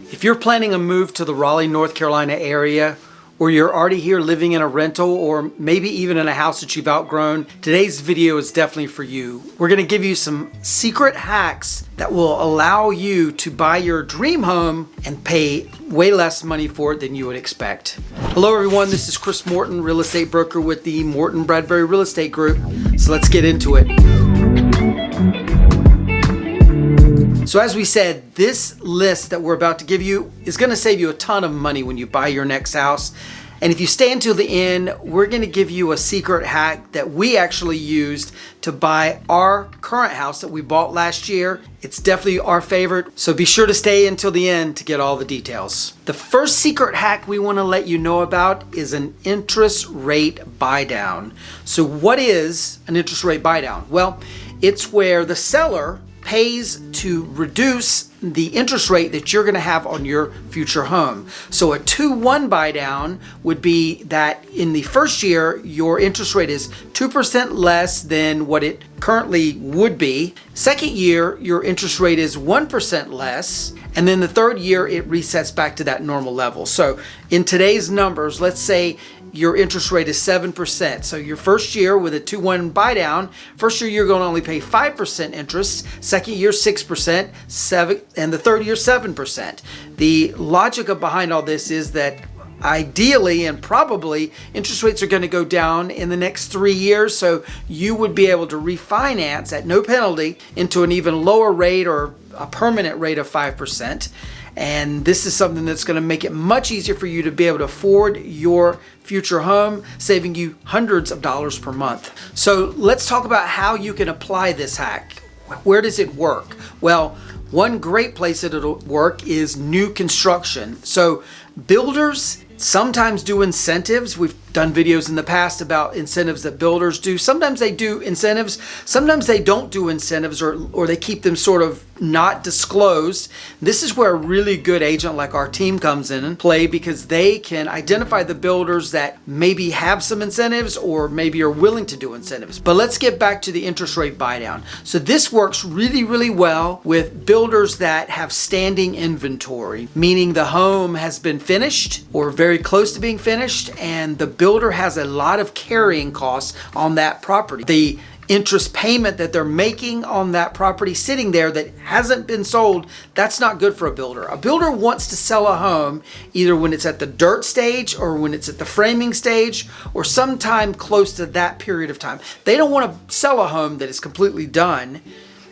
If you're planning a move to the Raleigh, North Carolina area, or you're already here living in a rental or maybe even in a house that you've outgrown, today's video is definitely for you. We're gonna give you some secret hacks that will allow you to buy your dream home and pay way less money for it than you would expect. Hello everyone, this is Chris Morton, real estate broker with the Morton Bradbury Real Estate Group. So let's get into it. So as we said, this list that we're about to give you is going to save you a ton of money when you buy your next house. And if you stay until the end, we're going to give you a secret hack that we actually used to buy our current house that we bought last year. It's definitely our favorite, so be sure to stay until the end to get all the details. The first secret hack we want to let you know about is an interest rate buy down. So what is an interest rate buy down? Well, it's where the seller pays to reduce the interest rate that you're going to have on your future home. So a 2-1 buy down would be that in the first year your interest rate is 2% less than what it currently would be. Second year your interest rate is 1% less, and then the third year it resets back to that normal level. So in today's numbers, let's say your interest rate is 7%. So your first year with a 2-1 buy down, first year you're going to only pay 5% interest, second year 6%, and the third year 7%. The logic behind all this is that ideally and probably interest rates are going to go down in the next 3 years, so you would be able to refinance at no penalty into an even lower rate or a permanent rate of 5%. And this is something that's going to make it much easier for you to be able to afford your future home, saving you hundreds of dollars per month. So let's talk about how you can apply this hack. Where does it work? Well, one great place that it'll work is new construction. So builders sometimes do incentives. We've done videos in the past about incentives that builders do. Sometimes they do incentives, sometimes they don't do incentives, or they keep them sort of not disclosed. This is where a really good agent like our team comes in and play, because they can identify the builders that maybe have some incentives or maybe are willing to do incentives. But let's get back to the interest rate buy down. So this works really well with builders that have standing inventory, meaning the home has been finished or very close to being finished, and the builder has a lot of carrying costs on that property. The interest payment that they're making on that property sitting there that hasn't been sold, that's not good for a builder. A builder wants to sell a home either when it's at the dirt stage or when it's at the framing stage or sometime close to that period of time. They don't want to sell a home that is completely done,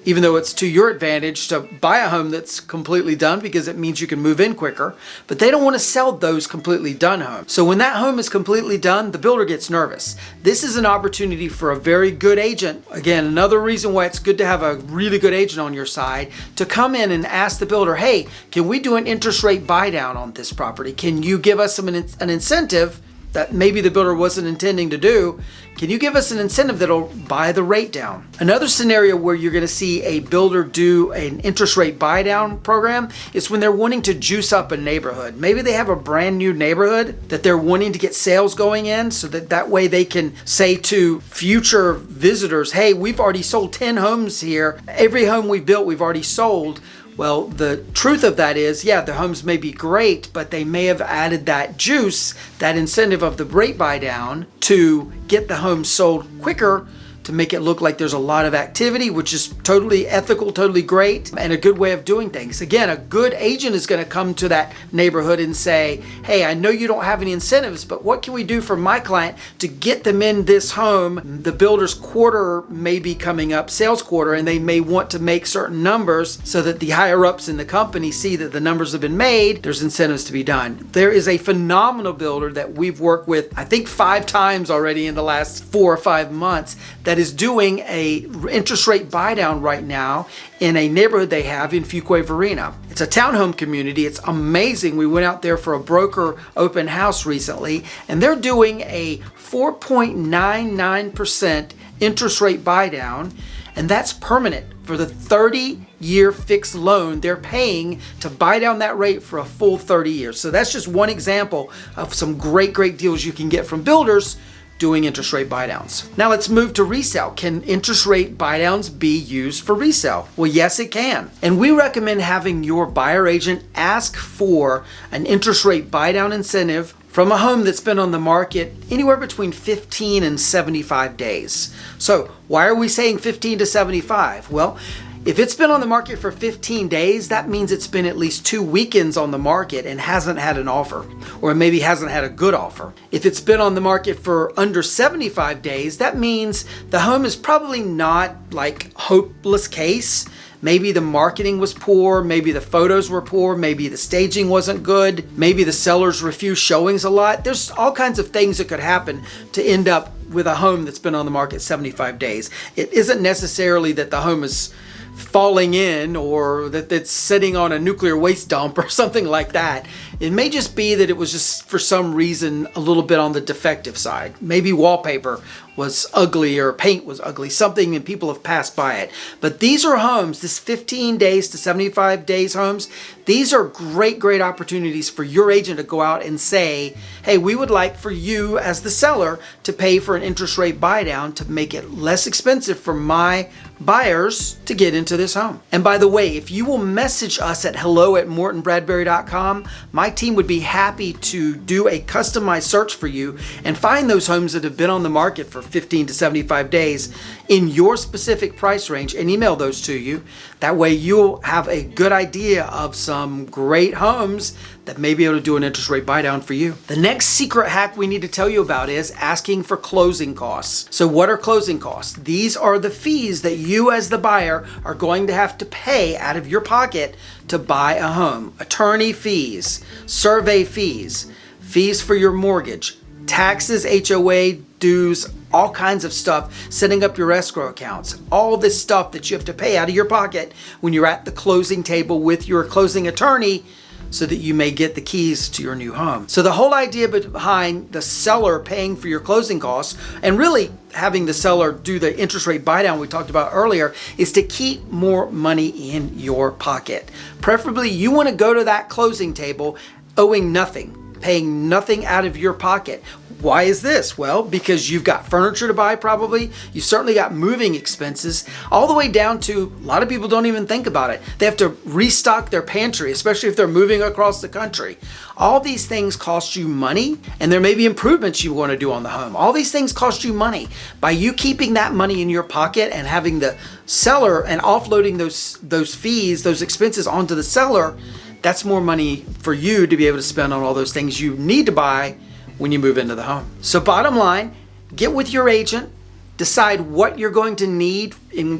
even though it's to your advantage to buy a home that's completely done because it means you can move in quicker, but they don't want to sell those completely done homes. So when that home is completely done, the builder gets nervous. This is an opportunity for a very good agent. Again, another reason why it's good to have a really good agent on your side to come in and ask the builder, hey, can we do an interest rate buy down on this property? Can you give us an incentive that maybe the builder wasn't intending to do? Can you give us an incentive that'll buy the rate down? Another scenario where you're going to see a builder do an interest rate buy down program is when they're wanting to juice up a neighborhood. Maybe they have a brand new neighborhood that they're wanting to get sales going in, so that way they can say to future visitors, hey, we've already sold 10 homes here. Every home we've built, we've already sold. Well, the truth of that is, yeah, the homes may be great, but they may have added that juice, that incentive of the rate buy down to get the home sold quicker, to make it look like there's a lot of activity, which is totally ethical, totally great, and a good way of doing things. Again, a good agent is going to come to that neighborhood and say, hey, I know you don't have any incentives, but what can we do for my client to get them in this home? The builder's quarter may be coming up, sales quarter, and they may want to make certain numbers so that the higher ups in the company see that the numbers have been made. There's incentives to be done. There is a phenomenal builder that we've worked with, I think 5 times already in the last 4 or 5 months, that is doing a interest rate buy down right now in a neighborhood they have in Fuquay Varina. It's a townhome community. It's amazing. We went out there for a broker open house recently, and they're doing a 4.99% interest rate buy down, and that's permanent for the 30-year fixed loan they're paying to buy down that rate for a full 30 years. So that's just one example of some great deals you can get from builders doing interest rate buydowns. Now let's move to resale. Can interest rate buydowns be used for resale? Well, yes, it can. And we recommend having your buyer agent ask for an interest rate buydown incentive from a home that's been on the market anywhere between 15 and 75 days. So why are we saying 15 to 75? Well, if it's been on the market for 15 days, that means it's been at least 2 weekends on the market and hasn't had an offer, or maybe hasn't had a good offer. If it's been on the market for under 75 days, that means the home is probably not like hopeless case. Maybe the marketing was poor, maybe the photos were poor, maybe the staging wasn't good, maybe the sellers refused showings a lot. There's all kinds of things that could happen to end up with a home that's been on the market 75 days. It isn't necessarily that the home is falling in or that it's sitting on a nuclear waste dump or something like that. It may just be that it was just for some reason a little bit on the defective side. Maybe wallpaper was ugly or paint was ugly, something, and people have passed by it. But these are homes, this 15 days to 75 days homes, these are great opportunities for your agent to go out and say, hey, we would like for you as the seller to pay for an interest rate buydown to make it less expensive for my buyers to get into this home. And by the way, if you will message us at hello@mortonbradbury.com, my team would be happy to do a customized search for you and find those homes that have been on the market for 15 to 75 days in your specific price range and email those to you. That way you'll have a good idea of some great homes that may be able to do an interest rate buydown for you. The next secret hack we need to tell you about is asking for closing costs. So what are closing costs? These are the fees that you as the buyer are going to have to pay out of your pocket to buy a home. Attorney fees, survey fees, fees for your mortgage, taxes, HOA, dues, all kinds of stuff, setting up your escrow accounts, all this stuff that you have to pay out of your pocket when you're at the closing table with your closing attorney so that you may get the keys to your new home. So the whole idea behind the seller paying for your closing costs and really having the seller do the interest rate buydown we talked about earlier is to keep more money in your pocket. Preferably you want to go to that closing table owing nothing, paying nothing out of your pocket. Why is this? Well, because you've got furniture to buy probably, you've certainly got moving expenses, all the way down to, a lot of people don't even think about it, they have to restock their pantry, especially if they're moving across the country. All these things cost you money, and there may be improvements you want to do on the home. All these things cost you money. By you keeping that money in your pocket and having the seller and offloading those fees, those expenses onto the seller, that's more money for you to be able to spend on all those things you need to buy when you move into the home. So bottom line, get with your agent, decide what you're going to need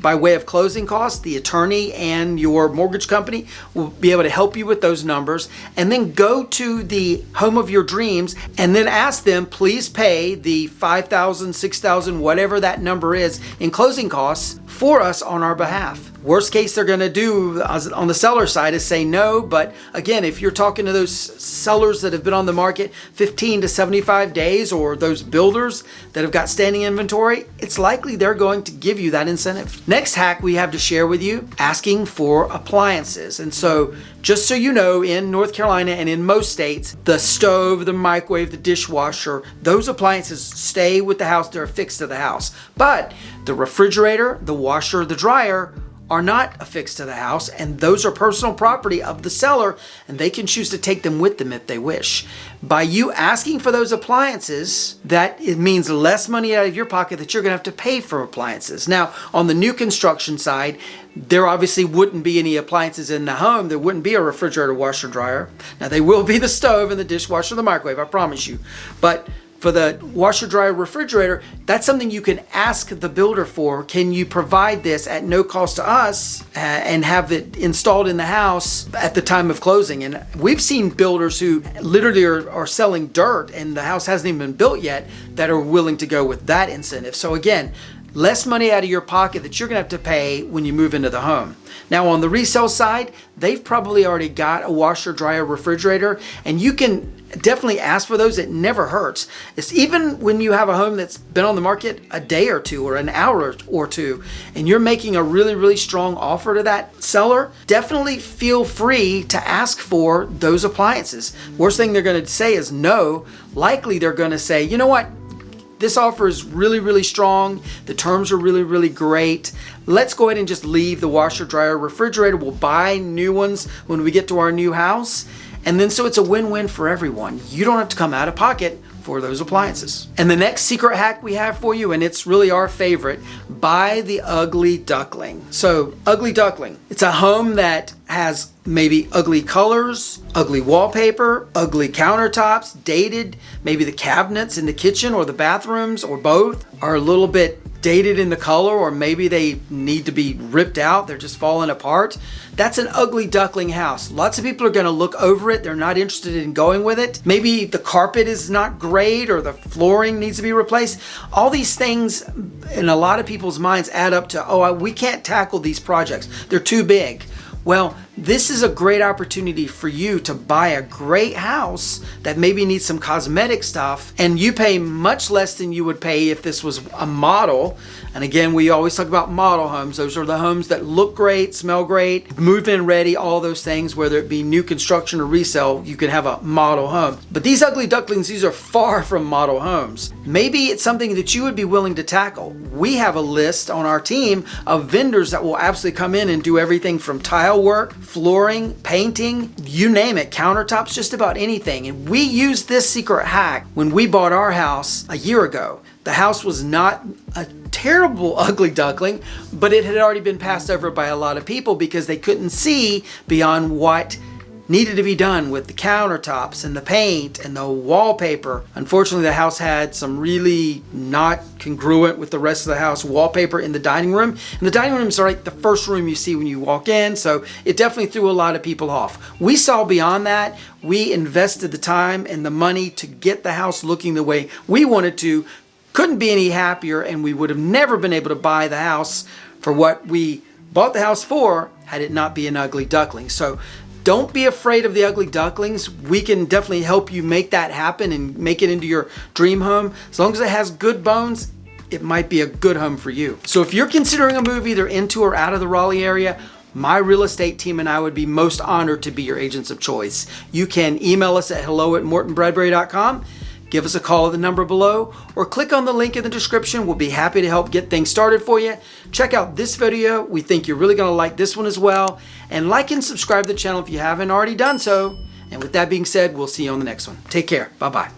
by way of closing costs. The attorney and your mortgage company will be able to help you with those numbers, and then go to the home of your dreams and then ask them, please pay the $5,000, $6,000, whatever that number is in closing costs for us on our behalf. Worst case they're going to do on the seller side is say no, but again, if you're talking to those sellers that have been on the market 15 to 75 days or those builders that have got standing inventory, it's likely they're going to give you that incentive. Next hack we have to share with you, asking for appliances. And so just so you know, in North Carolina and in most states, the stove, the microwave, the dishwasher, those appliances stay with the house, they're affixed to the house. But the refrigerator, the washer, the dryer are not affixed to the house, and those are personal property of the seller, and they can choose to take them with them if they wish. By you asking for those appliances, that it means less money out of your pocket that you're going to have to pay for appliances. Now, on the new construction side, there obviously wouldn't be any appliances in the home. There wouldn't be a refrigerator, washer, dryer. Now, they will be the stove and the dishwasher, the microwave, I promise you. But for the washer, dryer, refrigerator, that's something you can ask the builder for. Can you provide this at no cost to us and have it installed in the house at the time of closing? And we've seen builders who literally are selling dirt and the house hasn't even been built yet that are willing to go with that incentive. So again, less money out of your pocket that you're gonna have to pay when you move into the home. Now on the resale side, they've probably already got a washer, dryer, refrigerator, and you can definitely ask for those. It never hurts. It's even when you have a home that's been on the market a day or two or an hour or two, and you're making a really strong offer to that seller, definitely feel free to ask for those appliances. Worst thing they're gonna say is no. Likely they're gonna say, you know what? This offer is really, really strong. The terms are really, really great. Let's go ahead and just leave the washer, dryer, refrigerator. We'll buy new ones when we get to our new house. And then so it's a win-win for everyone. You don't have to come out of pocket for those appliances. And the next secret hack we have for you, and it's really our favorite, buy the ugly duckling. So ugly duckling, it's a home that has maybe ugly colors, ugly wallpaper, ugly countertops, dated, maybe the cabinets in the kitchen or the bathrooms or both are a little bit dated in the color, or maybe they need to be ripped out, they're just falling apart. That's an ugly duckling house. Lots of people are going to look over it, they're not interested in going with it. Maybe the carpet is not great or the flooring needs to be replaced. All these things in a lot of people's minds add up to, oh, we can't tackle these projects, they're too big. Well, this is a great opportunity for you to buy a great house that maybe needs some cosmetic stuff, and you pay much less than you would pay if this was a model. And again, we always talk about model homes. Those are the homes that look great, smell great, move-in ready, all those things, whether it be new construction or resale, you can have a model home. But these ugly ducklings, these are far from model homes. Maybe it's something that you would be willing to tackle. We have a list on our team of vendors that will absolutely come in and do everything from tile work, flooring, painting, you name it, countertops, just about anything. And we used this secret hack when we bought our house a year ago. The house was not a terrible ugly duckling, but it had already been passed over by a lot of people because they couldn't see beyond what needed to be done with the countertops and the paint and the wallpaper. Unfortunately, the house had some really not congruent with the rest of the house wallpaper in the dining room. And the dining room is like the first room you see when you walk in, so it definitely threw a lot of people off. We saw beyond that. We invested the time and the money to get the house looking the way we wanted to. Couldn't be any happier, and we would have never been able to buy the house for what we bought the house for had it not be an ugly duckling. So don't be afraid of the ugly ducklings. We can definitely help you make that happen and make it into your dream home. As long as it has good bones, it might be a good home for you. So if you're considering a move either into or out of the Raleigh area, my real estate team and I would be most honored to be your agents of choice. You can email us at hello@mortonbradbury.com. Give us a call at the number below or click on the link in the description. We'll be happy to help get things started for you. Check out this video. We think you're really going to like this one as well. And like and subscribe to the channel if you haven't already done so. And with that being said, we'll see you on the next one. Take care. Bye-bye.